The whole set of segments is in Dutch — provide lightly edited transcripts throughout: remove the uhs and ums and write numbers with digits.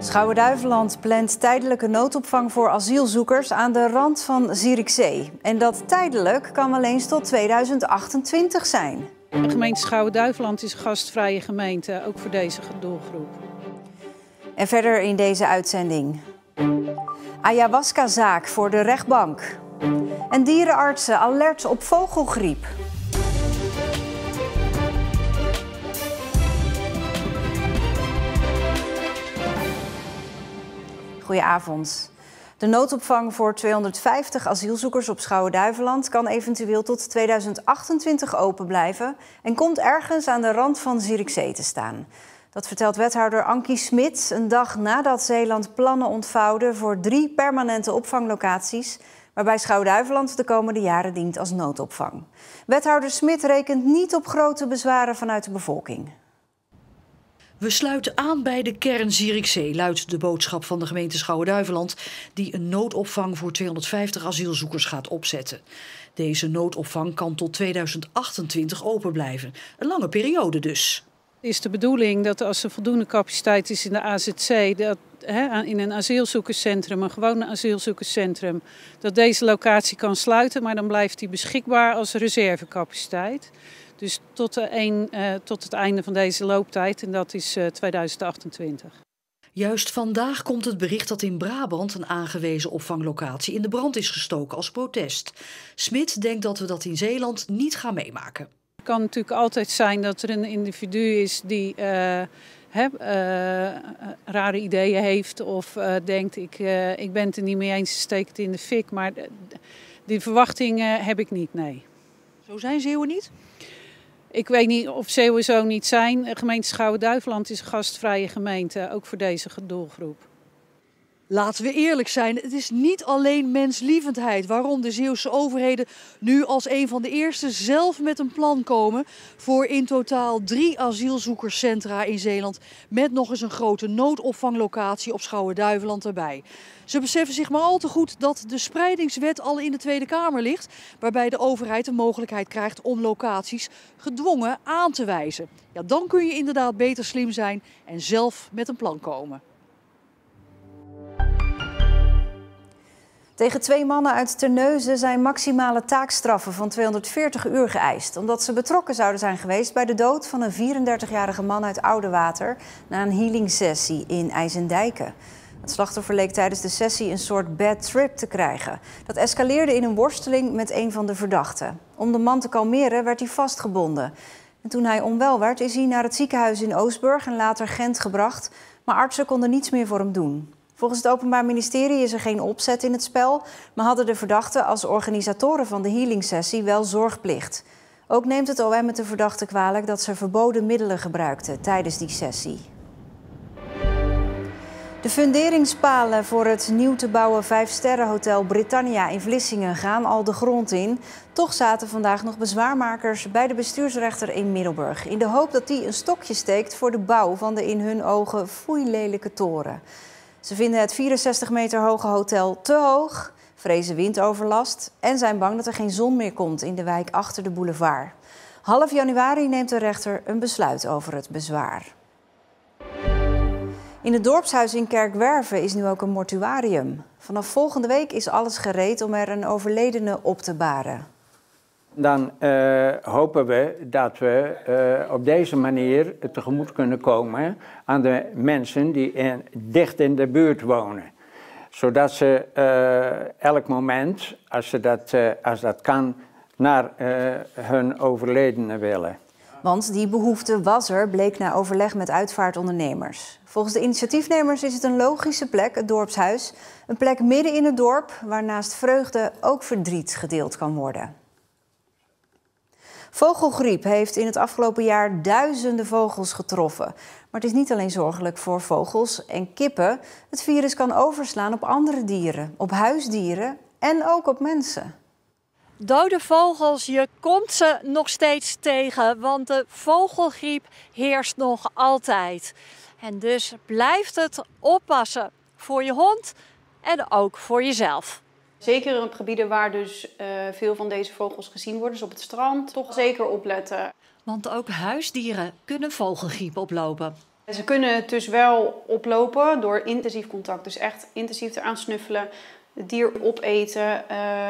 Schouwen-Duiveland plant tijdelijke noodopvang voor asielzoekers aan de rand van Zierikzee. En dat tijdelijk kan wel eens tot 2028 zijn. De gemeente Schouwen-Duiveland is een gastvrije gemeente, ook voor deze doelgroep. En verder in deze uitzending. Ayahuasca-zaak voor de rechtbank. En dierenartsen alert op vogelgriep. Goedenavond. De noodopvang voor 250 asielzoekers op Schouwen-Duiveland kan eventueel tot 2028 open blijven en komt ergens aan de rand van Zierikzee te staan. Dat vertelt wethouder Ankie Smit een dag nadat Zeeland plannen ontvouwde voor 3 permanente opvanglocaties, waarbij Schouwen-Duiveland de komende jaren dient als noodopvang. Wethouder Smit rekent niet op grote bezwaren vanuit de bevolking. We sluiten aan bij de kern Zierikzee, luidt de boodschap van de gemeente Schouwen-Duiveland, die een noodopvang voor 250 asielzoekers gaat opzetten. Deze noodopvang kan tot 2028 open blijven. Een lange periode dus. Het is de bedoeling dat als er voldoende capaciteit is in de AZC, dat, in een asielzoekerscentrum, een gewoon asielzoekerscentrum, dat deze locatie kan sluiten, maar dan blijft die beschikbaar als reservecapaciteit. Dus tot het einde van deze looptijd, en dat is 2028. Juist vandaag komt het bericht dat in Brabant een aangewezen opvanglocatie in de brand is gestoken als protest. Smit denkt dat we dat in Zeeland niet gaan meemaken. Het kan natuurlijk altijd zijn dat er een individu is die rare ideeën heeft of denkt ik ben het er niet mee eens, steek het in de fik. Maar die verwachtingen heb ik niet, nee. Zo zijn Zeeuwen niet? Ik weet niet of Zeeuwen zo niet zijn. De gemeente Schouwen-Duiveland is een gastvrije gemeente, ook voor deze doelgroep. Laten we eerlijk zijn, het is niet alleen menslievendheid waarom de Zeeuwse overheden nu als een van de eerste zelf met een plan komen voor in totaal 3 asielzoekerscentra in Zeeland met nog eens een grote noodopvanglocatie op Schouwen-Duiveland erbij. Ze beseffen zich maar al te goed dat de spreidingswet al in de Tweede Kamer ligt, waarbij de overheid de mogelijkheid krijgt om locaties gedwongen aan te wijzen. Ja, dan kun je inderdaad beter slim zijn en zelf met een plan komen. Tegen 2 mannen uit Terneuzen zijn maximale taakstraffen van 240 uur geëist, omdat ze betrokken zouden zijn geweest bij de dood van een 34-jarige man uit Oudewater na een healingsessie in IJsendijke. Het slachtoffer leek tijdens de sessie een soort bad trip te krijgen. Dat escaleerde in een worsteling met een van de verdachten. Om de man te kalmeren werd hij vastgebonden. En toen hij onwel werd, is hij naar het ziekenhuis in Oostburg en later Gent gebracht, maar artsen konden niets meer voor hem doen. Volgens het Openbaar Ministerie is er geen opzet in het spel, maar hadden de verdachten als organisatoren van de healingsessie wel zorgplicht. Ook neemt het OM het de verdachten kwalijk dat ze verboden middelen gebruikten tijdens die sessie. De funderingspalen voor het nieuw te bouwen 5-sterrenhotel Britannia in Vlissingen gaan al de grond in. Toch zaten vandaag nog bezwaarmakers bij de bestuursrechter in Middelburg, in de hoop dat die een stokje steekt voor de bouw van de in hun ogen foeilelijke toren. Ze vinden het 64 meter hoge hotel te hoog, vrezen windoverlast en zijn bang dat er geen zon meer komt in de wijk achter de boulevard. Half januari neemt de rechter een besluit over het bezwaar. In het dorpshuis in Kerkwerve is nu ook een mortuarium. Vanaf volgende week is alles gereed om er een overledene op te baren. Dan hopen we dat we op deze manier tegemoet kunnen komen aan de mensen die dicht in de buurt wonen. Zodat ze elk moment, als dat kan, naar hun overledene willen. Want die behoefte was er, bleek na overleg met uitvaartondernemers. Volgens de initiatiefnemers is het een logische plek, het dorpshuis. Een plek midden in het dorp, waar naast vreugde ook verdriet gedeeld kan worden. Vogelgriep heeft in het afgelopen jaar duizenden vogels getroffen. Maar het is niet alleen zorgelijk voor vogels en kippen. Het virus kan overslaan op andere dieren, op huisdieren en ook op mensen. Dode vogels, je komt ze nog steeds tegen, want de vogelgriep heerst nog altijd. En dus blijft het oppassen voor je hond en ook voor jezelf. Zeker op gebieden waar dus veel van deze vogels gezien worden, dus op het strand, toch zeker opletten. Want ook huisdieren kunnen vogelgriep oplopen. Ze kunnen het dus wel oplopen door intensief contact. Dus echt intensief eraan snuffelen, het dier opeten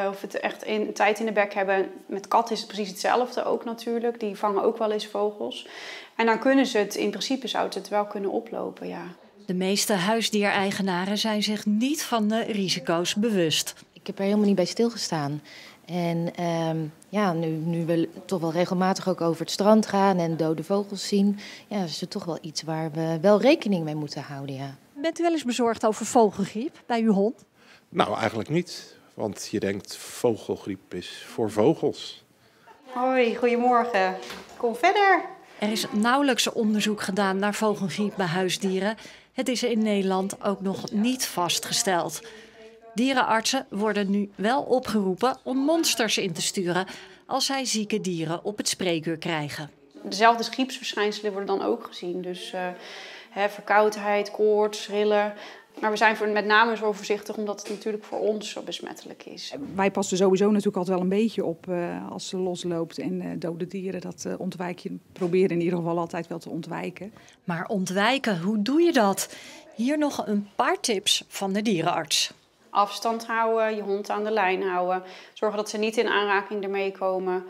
of het echt tijd in de bek hebben. Met katten is het precies hetzelfde ook natuurlijk. Die vangen ook wel eens vogels. En dan kunnen ze het, in principe zouden ze het wel kunnen oplopen, ja. De meeste huisdiereigenaren zijn zich niet van de risico's bewust. Ik heb er helemaal niet bij stilgestaan. En nu we toch wel regelmatig ook over het strand gaan en dode vogels zien, ja, is het toch wel iets waar we wel rekening mee moeten houden, ja. Bent u wel eens bezorgd over vogelgriep bij uw hond? Nou, eigenlijk niet. Want je denkt, vogelgriep is voor vogels. Hoi, goedemorgen. Kom verder. Er is nauwelijks onderzoek gedaan naar vogelgriep bij huisdieren. Het is in Nederland ook nog niet vastgesteld. Dierenartsen worden nu wel opgeroepen om monsters in te sturen als zij zieke dieren op het spreekuur krijgen. Dezelfde griepsverschijnselen worden dan ook gezien. Dus verkoudheid, koorts, rillen. Maar we zijn met name zo voorzichtig omdat het natuurlijk voor ons zo besmettelijk is. Wij passen sowieso natuurlijk altijd wel een beetje op als ze losloopt en dode dieren. Dat ontwijk je, proberen in ieder geval altijd wel te ontwijken. Maar ontwijken, hoe doe je dat? Hier nog een paar tips van de dierenarts. Afstand houden, je hond aan de lijn houden. Zorgen dat ze niet in aanraking ermee komen.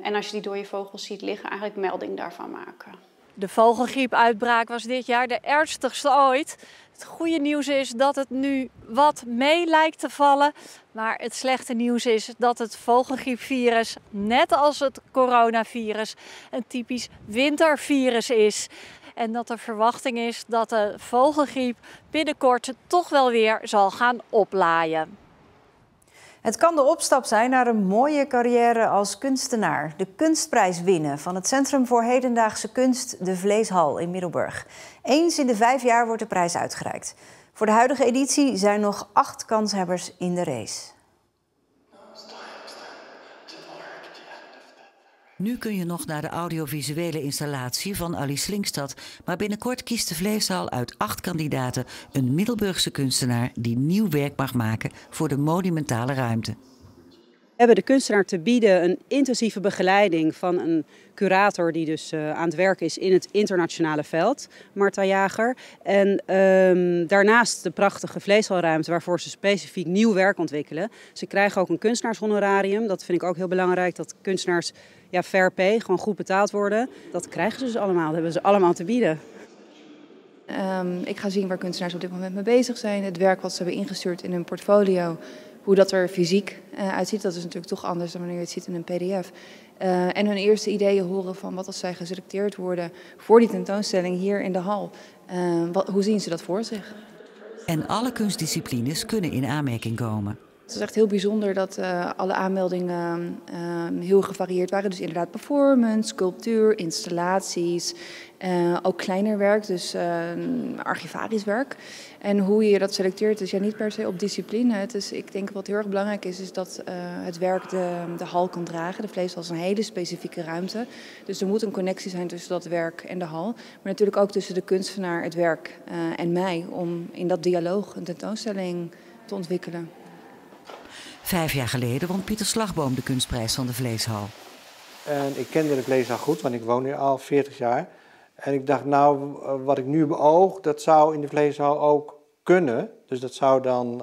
En als je die dode vogels ziet liggen, eigenlijk melding daarvan maken. De vogelgriepuitbraak was dit jaar de ernstigste ooit. Het goede nieuws is dat het nu wat mee lijkt te vallen. Maar het slechte nieuws is dat het vogelgriepvirus, net als het coronavirus, een typisch wintervirus is. En dat de verwachting is dat de vogelgriep binnenkort toch wel weer zal gaan oplaaien. Het kan de opstap zijn naar een mooie carrière als kunstenaar. De kunstprijs winnen van het Centrum voor Hedendaagse Kunst, de Vleeshal in Middelburg. Eens in de 5 jaar wordt de prijs uitgereikt. Voor de huidige editie zijn nog 8 kanshebbers in de race. Nu kun je nog naar de audiovisuele installatie van Alice Slinkstad. Maar binnenkort kiest de Vleeshal uit 8 kandidaten een Middelburgse kunstenaar die nieuw werk mag maken voor de monumentale ruimte. We hebben de kunstenaar te bieden een intensieve begeleiding van een curator die dus aan het werk is in het internationale veld, Marta Jager. En daarnaast de prachtige Vleeshalruimte waarvoor ze specifiek nieuw werk ontwikkelen. Ze krijgen ook een kunstenaarshonorarium. Dat vind ik ook heel belangrijk, dat kunstenaars fair pay, gewoon goed betaald worden. Dat krijgen ze dus allemaal, dat hebben ze allemaal te bieden. Ik ga zien waar kunstenaars op dit moment mee bezig zijn. Het werk wat ze hebben ingestuurd in hun portfolio, hoe dat er fysiek uitziet. Dat is natuurlijk toch anders dan wanneer je het ziet in een pdf. En hun eerste ideeën horen van wat als zij geselecteerd worden voor die tentoonstelling hier in de hal. Hoe zien ze dat voor zich? En alle kunstdisciplines kunnen in aanmerking komen. Het is echt heel bijzonder dat alle aanmeldingen heel gevarieerd waren. Dus inderdaad performance, sculptuur, installaties, ook kleiner werk, dus archivarisch werk. En hoe je dat selecteert is niet per se op discipline. Ik denk wat heel erg belangrijk is dat het werk de hal kan dragen. De Vleeshal is een hele specifieke ruimte. Dus er moet een connectie zijn tussen dat werk en de hal. Maar natuurlijk ook tussen de kunstenaar, het werk en mij, om in dat dialoog een tentoonstelling te ontwikkelen. 5 jaar geleden won Pieter Slagboom de kunstprijs van de Vleeshal. En ik kende de Vleeshal goed, want ik woon hier al 40 jaar. En ik dacht, nou, wat ik nu beoog, dat zou in de Vleeshal ook kunnen. Dus dat zou dan...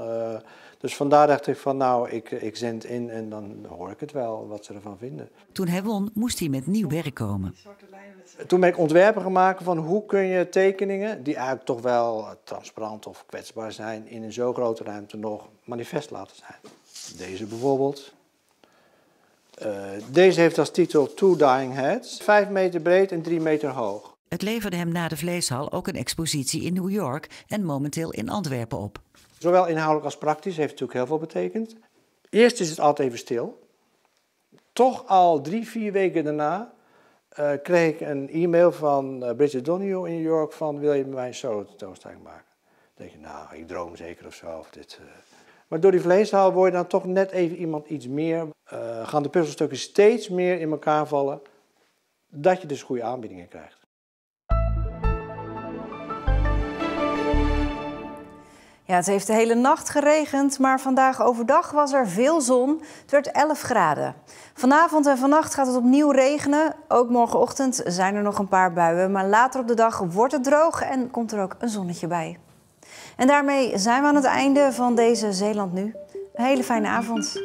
Dus vandaar dacht ik van, nou, ik zend in en dan hoor ik het wel, wat ze ervan vinden. Toen hij won, moest hij met nieuw werk komen. Toen ben ik ontwerpen gemaakt van hoe kun je tekeningen, die eigenlijk toch wel transparant of kwetsbaar zijn, in een zo grote ruimte nog manifest laten zijn. Deze bijvoorbeeld. Deze heeft als titel Two Dying Heads. 5 meter breed en 3 meter hoog. Het leverde hem na de Vleeshal ook een expositie in New York en momenteel in Antwerpen op. Zowel inhoudelijk als praktisch heeft het natuurlijk heel veel betekend. Eerst is het altijd even stil. Toch al 3-4 weken daarna kreeg ik een e-mail van Bridget Donahue in New York van wil je bij mij een solo tentoonstelling maken? Dan denk je, nou, ik droom zeker of zo. Of dit, Maar door die Vleeshal word je dan toch net even iemand iets meer. Gaan de puzzelstukken steeds meer in elkaar vallen, dat je dus goede aanbiedingen krijgt. Ja, het heeft de hele nacht geregend, maar vandaag overdag was er veel zon. Het werd 11 graden. Vanavond en vannacht gaat het opnieuw regenen. Ook morgenochtend zijn er nog een paar buien, maar later op de dag wordt het droog en komt er ook een zonnetje bij. En daarmee zijn we aan het einde van deze Zeeland Nu. Een hele fijne avond.